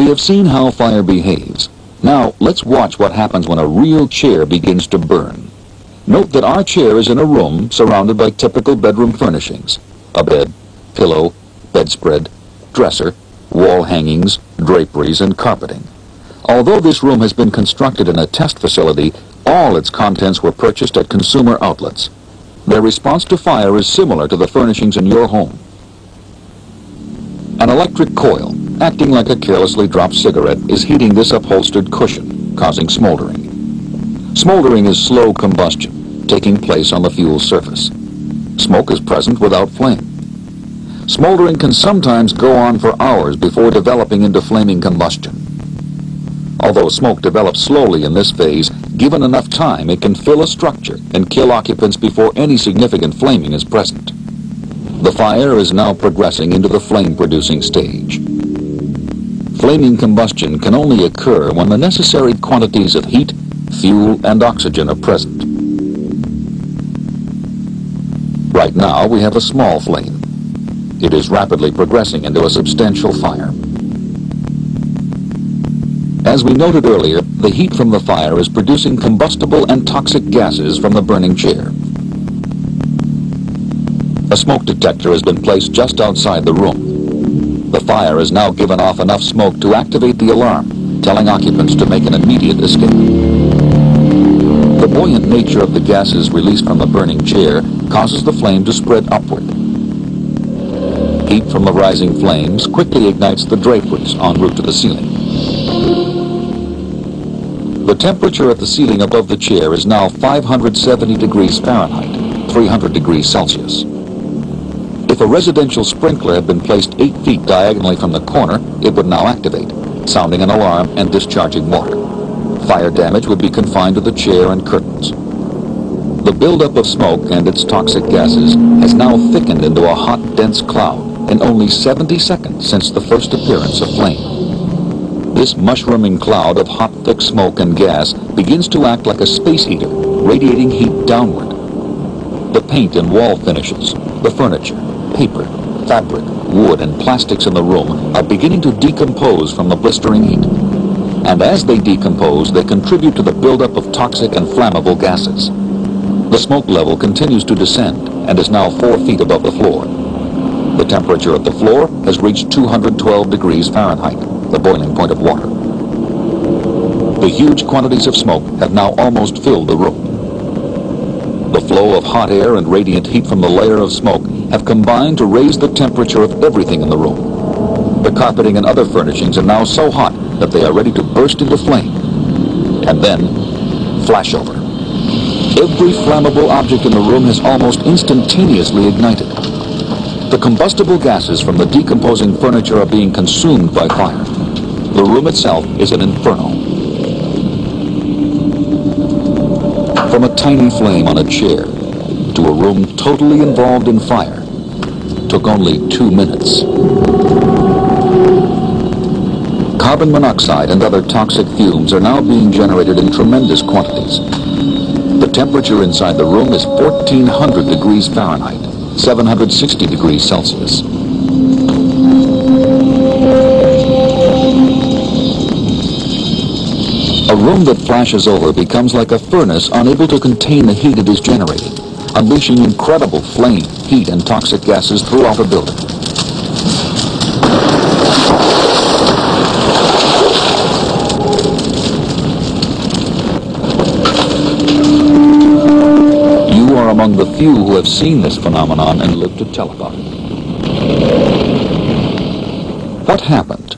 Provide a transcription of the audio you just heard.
We have seen how fire behaves. Now, let's watch what happens when a real chair begins to burn. Note that our chair is in a room surrounded by typical bedroom furnishings: a bed, pillow, bedspread, dresser, wall hangings, draperies, and carpeting. Although this room has been constructed in a test facility, all its contents were purchased at consumer outlets. Their response to fire is similar to the furnishings in your home. An electric coil, acting like a carelessly dropped cigarette, is heating this upholstered cushion, causing smoldering. Smoldering is slow combustion, taking place on the fuel surface. Smoke is present without flame. Smoldering can sometimes go on for hours before developing into flaming combustion. Although smoke develops slowly in this phase, given enough time, it can fill a structure and kill occupants before any significant flaming is present. The fire is now progressing into the flame-producing stage. Flaming combustion can only occur when the necessary quantities of heat, fuel, and oxygen are present. Right now, we have a small flame. It is rapidly progressing into a substantial fire. As we noted earlier, the heat from the fire is producing combustible and toxic gases from the burning chair. A smoke detector has been placed just outside the room. The fire has now given off enough smoke to activate the alarm, telling occupants to make an immediate escape. The buoyant nature of the gases released from the burning chair causes the flame to spread upward. Heat from the rising flames quickly ignites the draperies en route to the ceiling. The temperature at the ceiling above the chair is now 570 degrees Fahrenheit, 300 degrees Celsius. If a residential sprinkler had been placed 8 feet diagonally from the corner, it would now activate, sounding an alarm and discharging water. Fire damage would be confined to the chair and curtains. The buildup of smoke and its toxic gases has now thickened into a hot, dense cloud in only 70 seconds since the first appearance of flame. This mushrooming cloud of hot, thick smoke and gas begins to act like a space heater, radiating heat downward. The paint and wall finishes, the furniture, paper, fabric, wood, and plastics in the room are beginning to decompose from the blistering heat. And as they decompose, they contribute to the buildup of toxic and flammable gases. The smoke level continues to descend and is now 4 feet above the floor. The temperature at the floor has reached 212 degrees Fahrenheit, the boiling point of water. The huge quantities of smoke have now almost filled the room. The flow of hot air and radiant heat from the layer of smoke have combined to raise the temperature of everything in the room. The carpeting and other furnishings are now so hot that they are ready to burst into flame. And then, flashover. Every flammable object in the room has almost instantaneously ignited. The combustible gases from the decomposing furniture are being consumed by fire. The room itself is an inferno. From a tiny flame on a chair to a room totally involved in fire took only 2 minutes. Carbon monoxide and other toxic fumes are now being generated in tremendous quantities. The temperature inside the room is 1,400 degrees Fahrenheit, 760 degrees Celsius. A room that flashes over becomes like a furnace unable to contain the heat it is generating, unleashing incredible flame, heat, and toxic gases throughout the building. You are among the few who have seen this phenomenon and lived to tell about it. What happened?